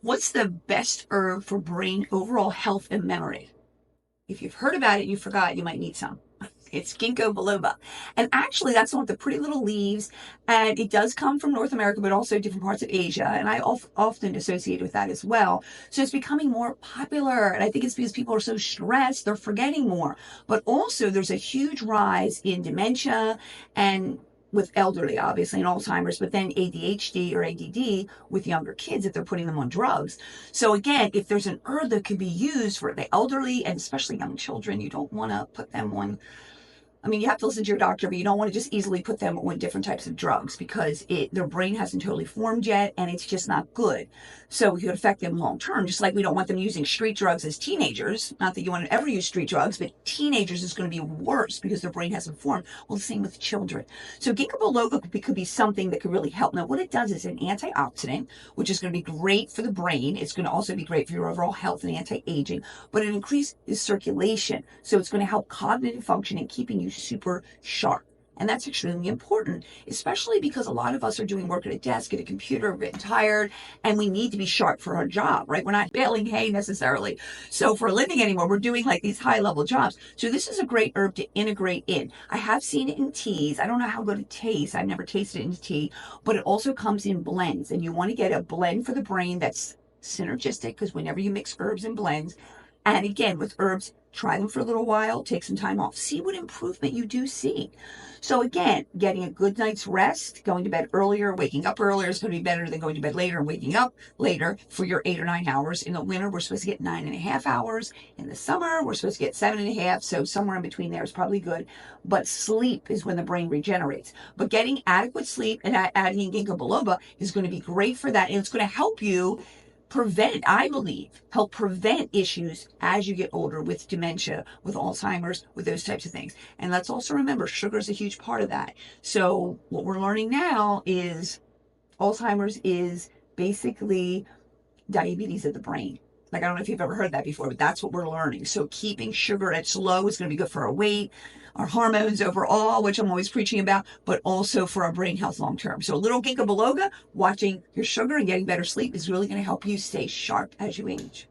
What's the best herb for brain overall health and memory? If you've heard about it and you forgot, you might need some. It's Ginkgo Biloba. And actually, that's one with the pretty little leaves. And it does come from North America, but also different parts of Asia. And I often associate with that as well. So it's becoming more popular. And I think it's because people are so stressed, they're forgetting more. But also, there's a huge rise in dementia and with elderly, obviously, and Alzheimer's, but then ADHD or ADD with younger kids if they're putting them on drugs. So again, if there's an herb that could be used for the elderly and especially young children, you don't want to put them on, I mean, you have to listen to your doctor, but you don't want to just easily put them on different types of drugs because their brain hasn't totally formed yet and it's just not good. So it could affect them long term, just like we don't want them using street drugs as teenagers. Not that you want to ever use street drugs, but teenagers is going to be worse because their brain hasn't formed. Well, the same with children. So Ginkgo biloba could be something that could really help. Now, what it does is an antioxidant, which is going to be great for the brain. It's going to also be great for your overall health and anti-aging, but it increases circulation. So it's going to help cognitive function and keeping you super sharp. And that's extremely important, especially because a lot of us are doing work at a desk, at a computer, getting tired, and we need to be sharp for our job, right? We're not baling hay necessarily. So for a living anymore, we're doing like these high level jobs. So this is a great herb to integrate in. I have seen it in teas. I don't know how good it tastes. I've never tasted it in tea, but it also comes in blends. And you want to get a blend for the brain that's synergistic because whenever you mix herbs and blends, and again, with herbs, try them for a little while, take some time off, see what improvement you do see. So again, getting a good night's rest, going to bed earlier, waking up earlier is going to be better than going to bed later and waking up later for your 8 or 9 hours. In the winter, we're supposed to get 9.5 hours. In the summer, we're supposed to get 7.5. So somewhere in between there is probably good. But sleep is when the brain regenerates. But getting adequate sleep and adding Ginkgo biloba is going to be great for that. And it's going to help you help prevent issues as you get older with dementia, with Alzheimer's, with those types of things. And let's also remember sugar is a huge part of that. So what we're learning now is Alzheimer's is basically diabetes of the brain. Like, I don't know if you've ever heard that before, but that's what we're learning. So keeping sugar at low is going to be good for our weight, our hormones overall, which I'm always preaching about, but also for our brain health long term. So a little Ginkgo biloba, watching your sugar and getting better sleep is really going to help you stay sharp as you age.